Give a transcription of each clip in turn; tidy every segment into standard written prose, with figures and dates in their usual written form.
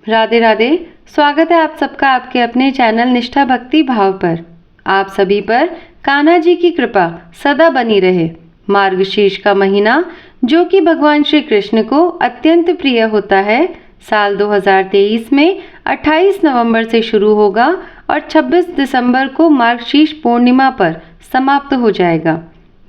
राधे राधे। स्वागत है आप सबका आपके अपने चैनल निष्ठा भक्ति भाव पर। आप सभी पर कान्हा जी की कृपा सदा बनी रहे। मार्गशीर्ष का महीना जो कि भगवान श्री कृष्ण को अत्यंत प्रिय होता है, साल 2023 में 28 नवंबर से शुरू होगा और 26 दिसंबर को मार्गशीर्ष पूर्णिमा पर समाप्त हो जाएगा।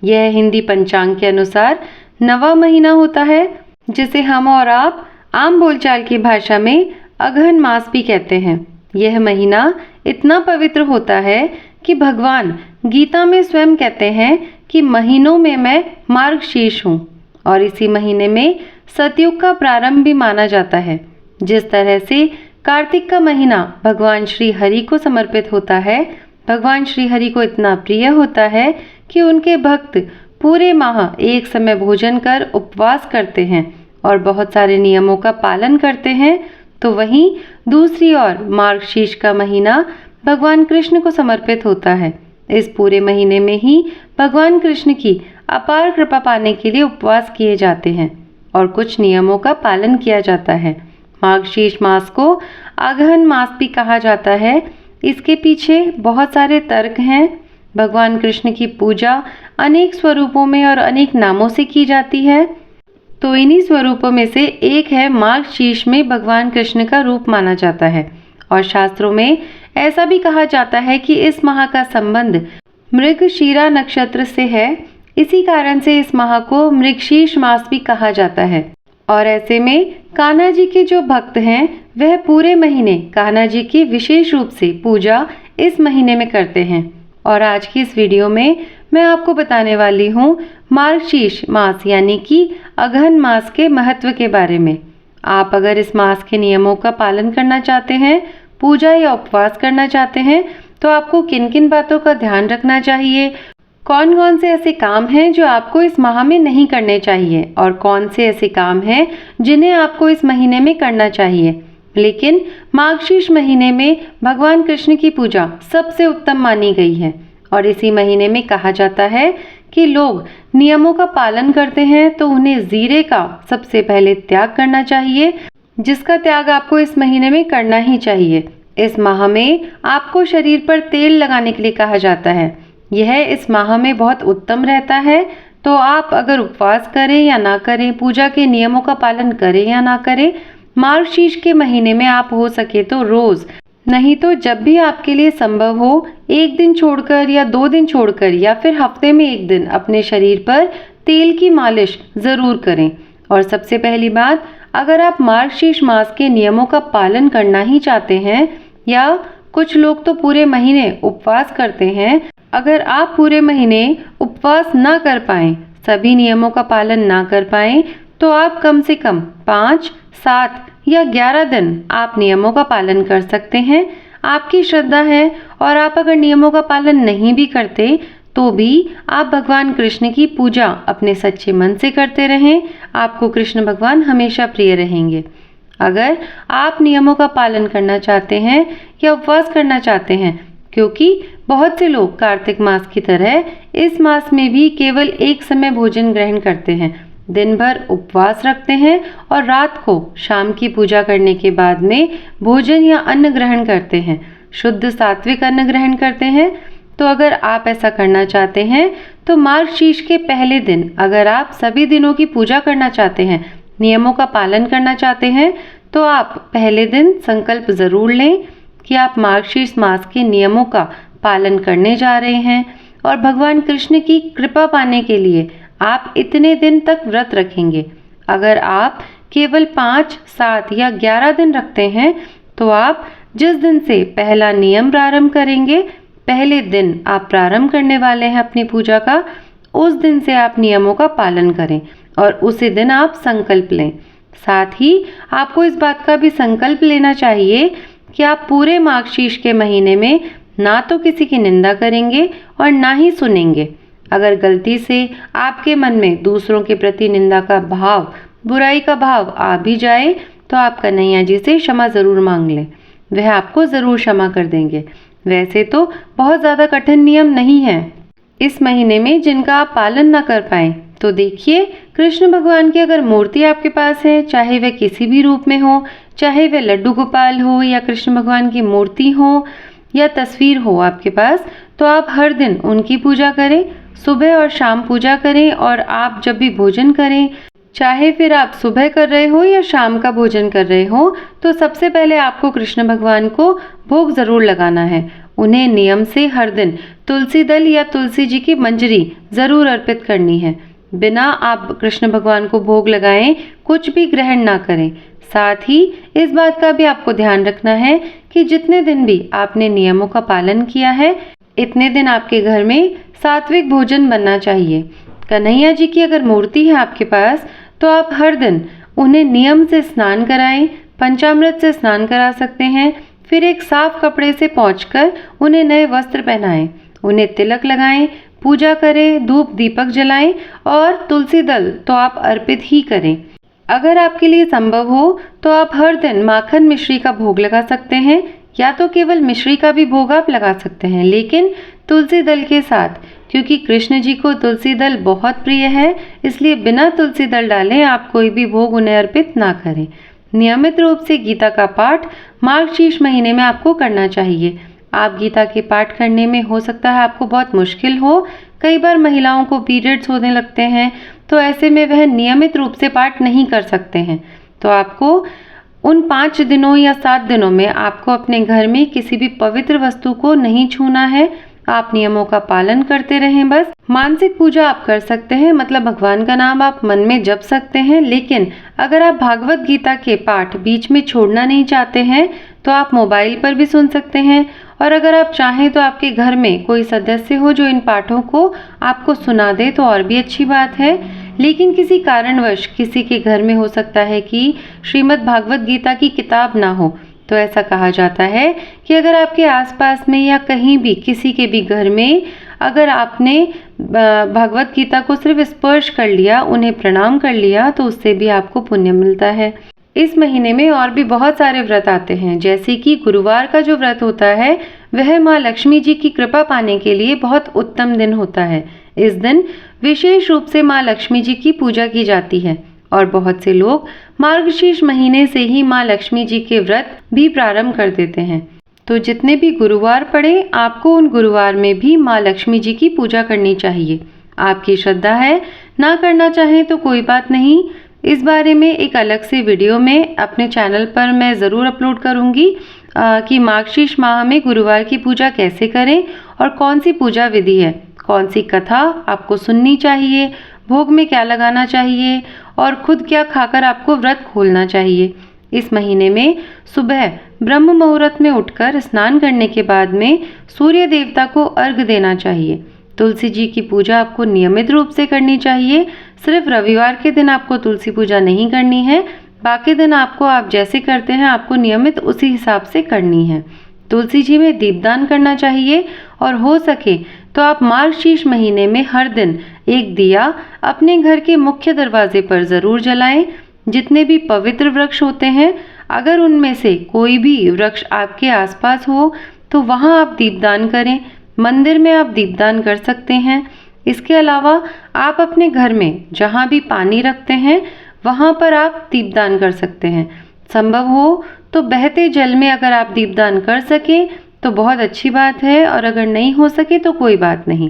यह हिंदी पंचांग के अनुसार नवा महीना होता है, जिसे हम और आप आम बोलचाल की भाषा में अगहन मास भी कहते हैं। यह महीना इतना पवित्र होता है कि भगवान गीता में स्वयं कहते हैं कि महीनों में मैं मार्गशीर्ष हूँ, और इसी महीने में सतयुग का प्रारंभ भी माना जाता है। जिस तरह से कार्तिक का महीना भगवान श्री हरि को समर्पित होता है, भगवान श्री हरि को इतना प्रिय होता है कि उनके भक्त पूरे माह एक समय भोजन कर उपवास करते हैं और बहुत सारे नियमों का पालन करते हैं। तो वहीं दूसरी ओर मार्गशीर्ष का महीना भगवान कृष्ण को समर्पित होता है। इस पूरे महीने में ही भगवान कृष्ण की अपार कृपा पाने के लिए उपवास किए जाते हैं और कुछ नियमों का पालन किया जाता है। मार्गशीर्ष मास को अगहन मास भी कहा जाता है। इसके पीछे बहुत सारे तर्क हैं। भगवान कृष्ण की पूजा अनेक स्वरूपों में और अनेक नामों से की जाती है, तो इन्हीं स्वरूपों में से एक है मार्गशीर्ष में भगवान कृष्ण का रूप माना जाता है। और शास्त्रों में ऐसा भी कहा जाता है कि इस माह का संबंध मृगशीरा नक्षत्र से है। इसी कारण से इस माह को मृगशीर्ष मास भी कहा जाता है। और ऐसे में कान्हा जी के जो भक्त हैं वह पूरे महीने कान्हा जी की विशेष रूप से पूजा इस महीने में करते हैं। और आज की इस वीडियो में मैं आपको बताने वाली हूँ मार्गशीर्ष मास यानी कि अगहन मास के महत्व के बारे में। आप अगर इस मास के नियमों का पालन करना चाहते हैं, पूजा या उपवास करना चाहते हैं, तो आपको किन किन बातों का ध्यान रखना चाहिए, कौन कौन से ऐसे काम हैं जो आपको इस माह में नहीं करने चाहिए और कौन से ऐसे काम हैं जिन्हें आपको इस महीने में करना चाहिए। लेकिन मार्गशीर्ष महीने में भगवान कृष्ण की पूजा सबसे उत्तम मानी गई है और इसी महीने में कहा जाता है कि लोग नियमों का पालन करते हैं तो उन्हें जीरे का सबसे पहले त्याग करना चाहिए, जिसका त्याग आपको इस महीने में करना ही चाहिए। इस माह में आपको शरीर पर तेल लगाने के लिए कहा जाता है। यह इस माह में बहुत उत्तम रहता है। तो आप अगर उपवास करें या ना करें, पूजा के नियमों का पालन करें या ना करें, मार्गशीर्ष के महीने में आप हो सके तो रोज, नहीं तो जब भी आपके लिए संभव हो, एक दिन छोड़कर या 2 दिन छोड़कर या फिर हफ्ते में एक दिन अपने शरीर पर तेल की मालिश जरूर करें। और सबसे पहली बात, अगर आप मार्गशीर्ष मास के नियमों का पालन करना ही चाहते हैं, या कुछ लोग तो पूरे महीने उपवास करते हैं, अगर आप पूरे महीने उपवास ना कर पाएं, सभी नियमों का पालन ना कर पाएं, तो आप कम से कम 5, 7 या 11 दिन आप नियमों का पालन कर सकते हैं। आपकी श्रद्धा है और आप अगर नियमों का पालन नहीं भी करते तो भी आप भगवान कृष्ण की पूजा अपने सच्चे मन से करते रहें। आपको कृष्ण भगवान हमेशा प्रिय रहेंगे। अगर आप नियमों का पालन करना चाहते हैं या उपवास करना चाहते हैं, क्योंकि बहुत से लोग कार्तिक मास की तरह इस मास में भी केवल एक समय भोजन ग्रहण करते हैं, दिन भर उपवास रखते हैं और रात को शाम की पूजा करने के बाद में भोजन या अन्न ग्रहण करते हैं, शुद्ध सात्विक अन्न ग्रहण करते हैं। तो अगर आप ऐसा करना चाहते हैं तो मार्गशीर्ष के पहले दिन अगर आप सभी दिनों की पूजा करना चाहते हैं, नियमों का पालन करना चाहते हैं, तो आप पहले दिन संकल्प जरूर लें कि आप मार्गशीर्ष मास के नियमों का पालन करने जा रहे हैं और भगवान कृष्ण की कृपा पाने के लिए आप इतने दिन तक व्रत रखेंगे। अगर आप केवल 5, 7 या 11 दिन रखते हैं, तो आप जिस दिन से पहला नियम प्रारंभ करेंगे, पहले दिन आप प्रारंभ करने वाले हैं अपनी पूजा का, उस दिन से आप नियमों का पालन करें और उसी दिन आप संकल्प लें। साथ ही आपको इस बात का भी संकल्प लेना चाहिए कि आप पूरे मार्गशीर्ष के महीने में ना तो किसी की निंदा करेंगे और ना ही सुनेंगे। अगर गलती से आपके मन में दूसरों के प्रति निंदा का भाव, बुराई का भाव आ भी जाए, तो आप कन्हैया जी से क्षमा जरूर मांग लें, वह आपको जरूर क्षमा कर देंगे। वैसे तो बहुत ज़्यादा कठिन नियम नहीं है इस महीने में जिनका आप पालन ना कर पाएं। तो देखिए, कृष्ण भगवान की अगर मूर्ति आपके पास है, चाहे वह किसी भी रूप में हो, चाहे वह लड्डू गोपाल हो या कृष्ण भगवान की मूर्ति हो या तस्वीर हो आपके पास, तो आप हर दिन उनकी पूजा करें। सुबह और शाम पूजा करें और आप जब भी भोजन करें, चाहे फिर आप सुबह कर रहे हो या शाम का भोजन कर रहे हो, तो सबसे पहले आपको कृष्ण भगवान को भोग ज़रूर लगाना है। उन्हें नियम से हर दिन तुलसी दल या तुलसी जी की मंजरी ज़रूर अर्पित करनी है। बिना आप कृष्ण भगवान को भोग लगाएं कुछ भी ग्रहण ना करें। साथ ही इस बात का भी आपको ध्यान रखना है कि जितने दिन भी आपने नियमों का पालन किया है, इतने दिन आपके घर में सात्विक भोजन बनना चाहिए। कन्हैया जी की अगर मूर्ति है आपके पास, तो आप हर दिन उन्हें नियम से स्नान कराएं, पंचामृत से स्नान करा सकते हैं। फिर एक साफ कपड़े से पोंछकर उन्हें नए वस्त्र पहनाएं, उन्हें तिलक लगाएं, पूजा करें, धूप दीपक जलाएं और तुलसी दल तो आप अर्पित ही करें। अगर आपके लिए संभव हो तो आप हर दिन माखन मिश्री का भोग लगा सकते हैं, या तो केवल मिश्री का भी भोग आप लगा सकते हैं, लेकिन तुलसी दल के साथ, क्योंकि कृष्ण जी को तुलसी दल बहुत प्रिय है, इसलिए बिना तुलसी दल डाले आप कोई भी भोग उन्हें अर्पित ना करें। नियमित रूप से गीता का पाठ मार्गशीर्ष महीने में आपको करना चाहिए। आप गीता के पाठ करने में हो सकता है आपको बहुत मुश्किल हो। कई बार महिलाओं को पीरियड्स होने लगते हैं, तो ऐसे में वह नियमित रूप से पाठ नहीं कर सकते हैं। तो आपको उन 5 दिनों या 7 दिनों में आपको अपने घर में किसी भी पवित्र वस्तु को नहीं छूना है। आप नियमों का पालन करते रहें। बस मानसिक पूजा आप कर सकते हैं, मतलब भगवान का नाम आप मन में जप सकते हैं, लेकिन अगर आप भागवत गीता के पाठ बीच में छोड़ना नहीं चाहते हैं तो आप मोबाइल पर भी सुन सकते हैं। और अगर आप चाहें तो आपके घर में कोई सदस्य हो जो इन पाठों को आपको सुना दे तो और भी अच्छी बात है। लेकिन किसी कारणवश किसी के घर में हो सकता है कि श्रीमद् भागवत गीता की किताब ना हो, तो ऐसा कहा जाता है कि अगर आपके आसपास में या कहीं भी किसी के भी घर में अगर आपने भागवत गीता को सिर्फ स्पर्श कर लिया, उन्हें प्रणाम कर लिया, तो उससे भी आपको पुण्य मिलता है। इस महीने में और भी बहुत सारे व्रत आते हैं, जैसे कि गुरुवार का जो व्रत होता है वह माँ लक्ष्मी जी की कृपा पाने के लिए बहुत उत्तम दिन होता है। इस दिन विशेष रूप से माँ लक्ष्मी जी की पूजा की जाती है और बहुत से लोग मार्गशीर्ष महीने से ही माँ लक्ष्मी जी के व्रत भी प्रारंभ कर देते हैं। तो जितने भी गुरुवार पड़े, आपको उन गुरुवार में भी माँ लक्ष्मी जी की पूजा करनी चाहिए। आपकी श्रद्धा है, ना करना चाहें तो कोई बात नहीं। इस बारे में एक अलग से वीडियो में अपने चैनल पर मैं ज़रूर अपलोड करूँगी कि मार्गशीर्ष माह में गुरुवार की पूजा कैसे करें और कौन सी पूजा विधि है, कौन सी कथा आपको सुननी चाहिए, भोग में क्या लगाना चाहिए और खुद क्या खाकर आपको व्रत खोलना चाहिए। इस महीने में सुबह ब्रह्म मुहूर्त में उठकर स्नान करने के बाद में सूर्य देवता को अर्घ देना चाहिए। तुलसी जी की पूजा आपको नियमित रूप से करनी चाहिए। सिर्फ रविवार के दिन आपको तुलसी पूजा नहीं करनी है, बाकी दिन आपको आप जैसे करते हैं आपको नियमित उसी हिसाब से करनी है। तुलसी जी में दीपदान करना चाहिए और हो सके तो आप मार्गशीर्ष महीने में हर दिन एक दिया अपने घर के मुख्य दरवाजे पर ज़रूर जलाएं। जितने भी पवित्र वृक्ष होते हैं, अगर उनमें से कोई भी वृक्ष आपके आसपास हो तो वहां आप दीपदान करें। मंदिर में आप दीपदान कर सकते हैं। इसके अलावा आप अपने घर में जहां भी पानी रखते हैं वहां पर आप दीपदान कर सकते हैं। संभव हो तो बहते जल में अगर आप दीपदान कर सकें तो बहुत अच्छी बात है, और अगर नहीं हो सके तो कोई बात नहीं।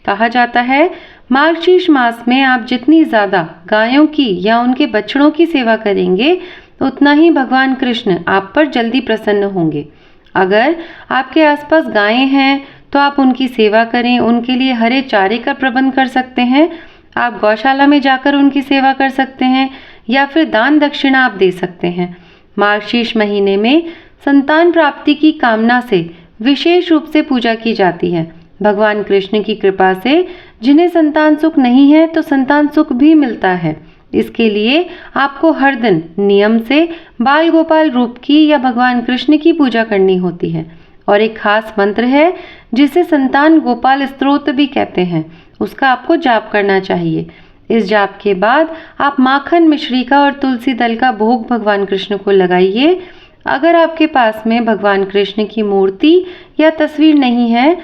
कहा जाता है मार्गशीर्ष मास में आप जितनी ज़्यादा गायों की या उनके बछड़ों की सेवा करेंगे उतना ही भगवान कृष्ण आप पर जल्दी प्रसन्न होंगे। अगर आपके आसपास गायें हैं तो आप उनकी सेवा करें, उनके लिए हरे चारे का प्रबंध कर सकते हैं। आप गौशाला में जाकर उनकी सेवा कर सकते हैं या फिर दान दक्षिणा आप दे सकते हैं। मार्गशीर्ष महीने में संतान प्राप्ति की कामना से विशेष रूप से पूजा की जाती है। भगवान कृष्ण की कृपा से जिन्हें संतान सुख नहीं है तो संतान सुख भी मिलता है। इसके लिए आपको हर दिन नियम से बाल गोपाल रूप की या भगवान कृष्ण की पूजा करनी होती है। और एक खास मंत्र है जिसे संतान गोपाल स्तोत्र भी कहते हैं, उसका आपको जाप करना चाहिए। इस जाप के बाद आप माखन मिश्री का और तुलसी दल का भोग भगवान कृष्ण को लगाइए। अगर आपके पास में भगवान कृष्ण की मूर्ति या तस्वीर नहीं है,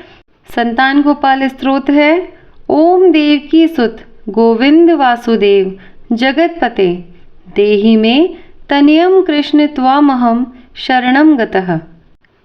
संतान गोपाल स्तोत्र है, ओम देव की सुत गोविंद वासुदेव जगतपते देहि मे तनयम कृष्ण त्वामहम शरणम गतः।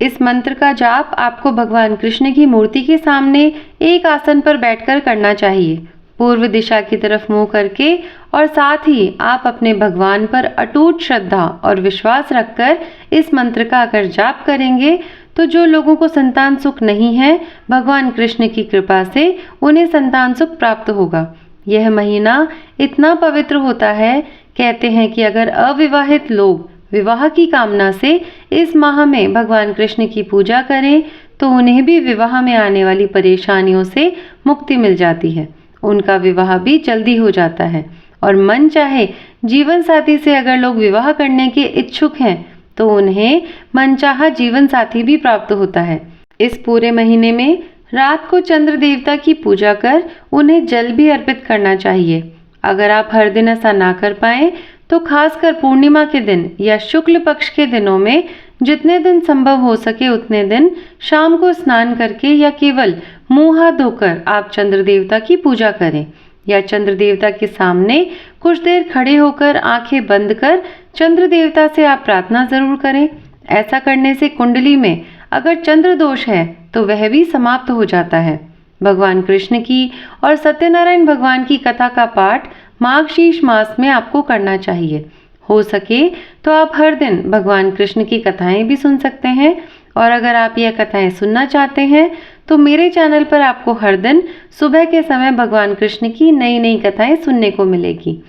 इस मंत्र का जाप आपको भगवान कृष्ण की मूर्ति के सामने एक आसन पर बैठकर करना चाहिए, पूर्व दिशा की तरफ मुंह करके, और साथ ही आप अपने भगवान पर अटूट श्रद्धा और विश्वास रखकर इस मंत्र का अगर जाप करेंगे तो जो लोगों को संतान सुख नहीं है, भगवान कृष्ण की कृपा से उन्हें संतान सुख प्राप्त होगा। यह महीना इतना पवित्र होता है, कहते हैं कि अगर अविवाहित लोग विवाह की कामना से इस माह में भगवान कृष्ण की पूजा करें तो उन्हें भी विवाह में आने वाली परेशानियों से मुक्ति मिल जाती है, उनका विवाह भी जल्दी हो जाता है। और मन चाहे जीवन साथी से अगर लोग विवाह करने के इच्छुक हैं तो उन्हें मनचाहा जीवन साथी भी प्राप्त होता है। इस पूरे महीने में रात को चंद्र देवता की पूजा कर उन्हें जल भी अर्पित करना चाहिए। अगर आप हर दिन ऐसा ना कर पाए तो खासकर पूर्णिमा के दिन या शुक्ल पक्ष के दिनों में जितने दिन संभव हो सके उतने दिन शाम को स्नान करके या केवल मुंह हाथ धोकर आप चंद्र देवता की पूजा करें, या चंद्र देवता के सामने कुछ देर खड़े होकर आंखें बंद कर चंद्र देवता से आप प्रार्थना जरूर करें। ऐसा करने से कुंडली में अगर चंद्र दोष है तो वह भी समाप्त हो जाता है। भगवान कृष्ण की और सत्यनारायण भगवान की कथा का पाठ माघशीर्ष मास में आपको करना चाहिए। हो सके तो आप हर दिन भगवान कृष्ण की कथाएं भी सुन सकते हैं, और अगर आप यह कथाएं सुनना चाहते हैं तो मेरे चैनल पर आपको हर दिन सुबह के समय भगवान कृष्ण की नई नई कथाएं सुनने को मिलेगी।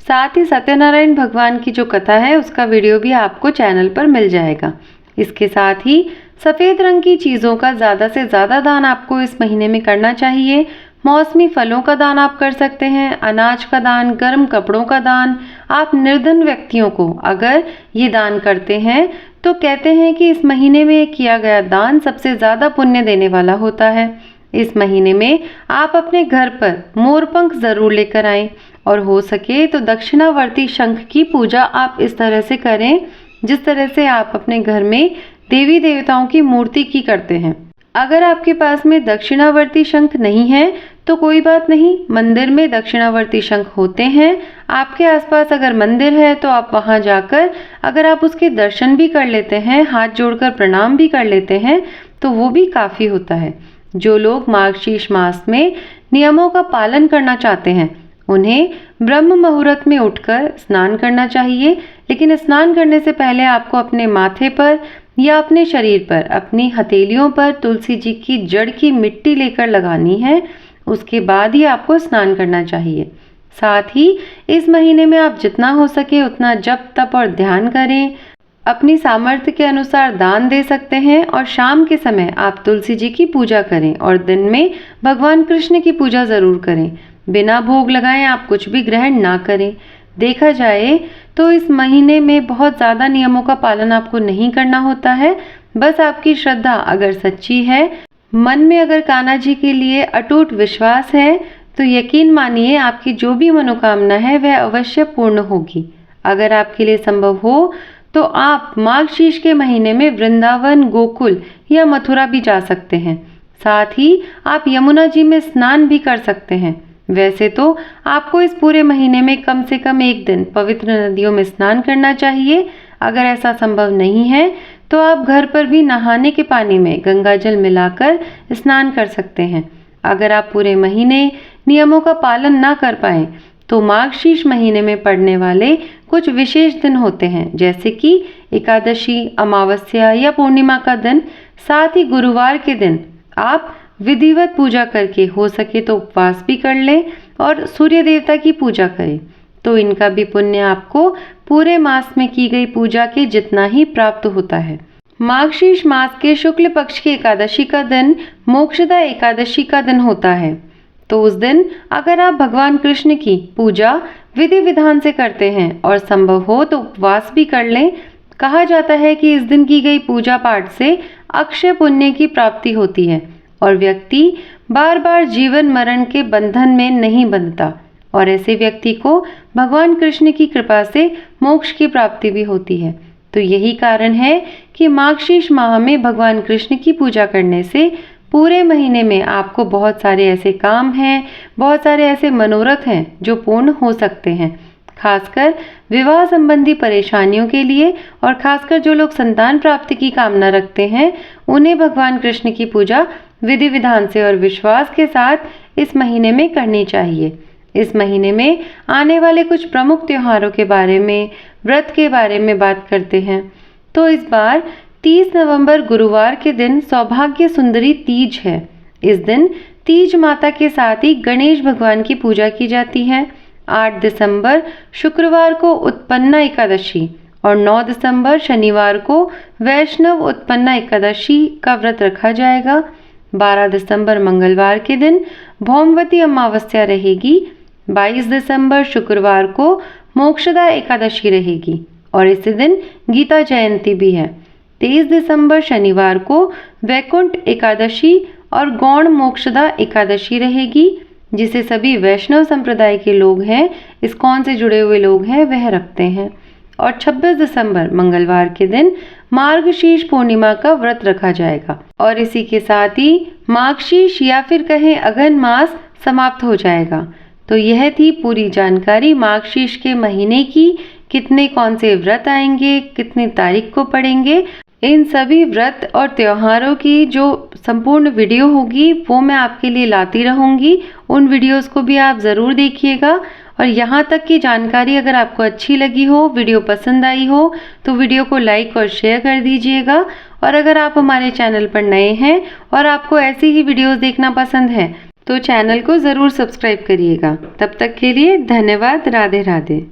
साथ ही सत्यनारायण भगवान की जो कथा है उसका वीडियो भी आपको चैनल पर मिल जाएगा। इसके साथ ही सफ़ेद रंग की चीज़ों का ज़्यादा से ज़्यादा दान आपको इस महीने में करना चाहिए। मौसमी फलों का दान आप कर सकते हैं, अनाज का दान, गर्म कपड़ों का दान। आप निर्धन व्यक्तियों को अगर ये दान करते हैं तो कहते हैं कि इस महीने में किया गया दान सबसे ज़्यादा पुण्य देने वाला होता है। इस महीने में आप अपने घर पर मोरपंख ज़रूर लेकर आएं, और हो सके तो दक्षिणावर्ती शंख की पूजा आप इस तरह से करें जिस तरह से आप अपने घर में देवी देवताओं की मूर्ति की करते हैं। अगर आपके पास में दक्षिणावर्ती शंख नहीं है तो कोई बात नहीं, मंदिर में दक्षिणावर्ती शंख होते हैं। आपके आसपास अगर मंदिर है तो आप वहां जाकर अगर आप उसके दर्शन भी कर लेते हैं, हाथ जोड़कर प्रणाम भी कर लेते हैं तो वो भी काफ़ी होता है। जो लोग मार्गशीर्ष मास में नियमों का पालन करना चाहते हैं उन्हें ब्रह्म मुहूर्त में उठकर स्नान करना चाहिए, लेकिन स्नान करने से पहले आपको अपने माथे पर या अपने शरीर पर, अपनी हथेलियों पर तुलसी जी की जड़ की मिट्टी लेकर लगानी है। उसके बाद ही आपको स्नान करना चाहिए। साथ ही इस महीने में आप जितना हो सके उतना जप तप और ध्यान करें। अपनी सामर्थ्य के अनुसार दान दे सकते हैं, और शाम के समय आप तुलसी जी की पूजा करें और दिन में भगवान कृष्ण की पूजा ज़रूर करें। बिना भोग लगाए आप कुछ भी ग्रहण ना करें। देखा जाए तो इस महीने में बहुत ज़्यादा नियमों का पालन आपको नहीं करना होता है। बस आपकी श्रद्धा अगर सच्ची है, मन में अगर कान्हा जी के लिए अटूट विश्वास है तो यकीन मानिए आपकी जो भी मनोकामना है वह अवश्य पूर्ण होगी। अगर आपके लिए संभव हो तो आप माघशीर्ष के महीने में वृंदावन, गोकुल या मथुरा भी जा सकते हैं। साथ ही आप यमुना जी में स्नान भी कर सकते हैं। वैसे तो आपको इस पूरे महीने में कम से कम एक दिन पवित्र नदियों में स्नान करना चाहिए। अगर ऐसा संभव नहीं है तो आप घर पर भी नहाने के पानी में गंगा जल मिलाकर स्नान कर सकते हैं। अगर आप पूरे महीने नियमों का पालन ना कर पाएं तो माघशीर्ष महीने में पड़ने वाले कुछ विशेष दिन होते हैं, जैसे कि एकादशी, अमावस्या या पूर्णिमा का दिन। साथ ही गुरुवार के दिन आप विधिवत पूजा करके हो सके तो उपवास भी कर लें और सूर्य देवता की पूजा करें, तो इनका भी पुण्य आपको पूरे मास में की गई पूजा के जितना ही प्राप्त होता है। माघशीर्ष मास के शुक्ल पक्ष की एकादशी का दिन मोक्षदा एकादशी का दिन होता है। तो उस दिन अगर आप भगवान कृष्ण की पूजा विधि विधान से करते हैं और संभव हो तो उपवास भी कर लें। कहा जाता है कि इस दिन की गई पूजा पाठ से अक्षय पुण्य की प्राप्ति होती है और व्यक्ति बार बार जीवन मरण के बंधन में नहीं बंधता, और ऐसे व्यक्ति को भगवान कृष्ण की कृपा से मोक्ष की प्राप्ति भी होती है। तो यही कारण है कि माघशीर्ष माह में भगवान कृष्ण की पूजा करने से पूरे महीने में आपको बहुत सारे ऐसे काम हैं, बहुत सारे ऐसे मनोरथ हैं जो पूर्ण हो सकते हैं। खासकर विवाह संबंधी परेशानियों के लिए और खासकर जो लोग संतान प्राप्ति की कामना रखते हैं, उन्हें भगवान कृष्ण की पूजा विधि विधान से और विश्वास के साथ इस महीने में करनी चाहिए। इस महीने में आने वाले कुछ प्रमुख त्योहारों के बारे में, व्रत के बारे में बात करते हैं। तो इस बार 30 नवंबर गुरुवार के दिन सौभाग्य सुंदरी तीज है। इस दिन तीज माता के साथ ही गणेश भगवान की पूजा की जाती है। 8 दिसंबर शुक्रवार को उत्पन्ना एकादशी और 9 दिसंबर शनिवार को वैष्णव उत्पन्ना एकादशी का व्रत रखा जाएगा। 12 दिसंबर मंगलवार के दिन भौमवती अमावस्या रहेगी। 22 दिसंबर शुक्रवार को मोक्षदा एकादशी रहेगी और इसी दिन गीता जयंती भी है। 23 दिसंबर शनिवार को वैकुंठ एकादशी और गौण मोक्षदा एकादशी रहेगी, जिसे सभी वैष्णव संप्रदाय के लोग हैं, इस्कॉन से जुड़े हुए लोग हैं, वह रखते हैं। और 26 दिसंबर मंगलवार के दिन मार्गशीर्ष पूर्णिमा का व्रत रखा जाएगा और इसी के साथ ही माघशीर्ष या फिर कहें अघन मास समाप्त हो जाएगा। तो यह थी पूरी जानकारी माघशीर्ष के महीने की, कितने कौन से व्रत आएंगे, कितनी तारीख को पड़ेंगे। इन सभी व्रत और त्योहारों की जो संपूर्ण वीडियो होगी वो मैं आपके लिए लाती रहूँगी। उन वीडियोस को भी आप ज़रूर देखिएगा। और यहाँ तक की जानकारी अगर आपको अच्छी लगी हो, वीडियो पसंद आई हो, तो वीडियो को लाइक और शेयर कर दीजिएगा। और अगर आप हमारे चैनल पर नए हैं और आपको ऐसी ही वीडियोस देखना पसंद है तो चैनल को ज़रूर सब्सक्राइब करिएगा। तब तक के लिए धन्यवाद। राधे राधे।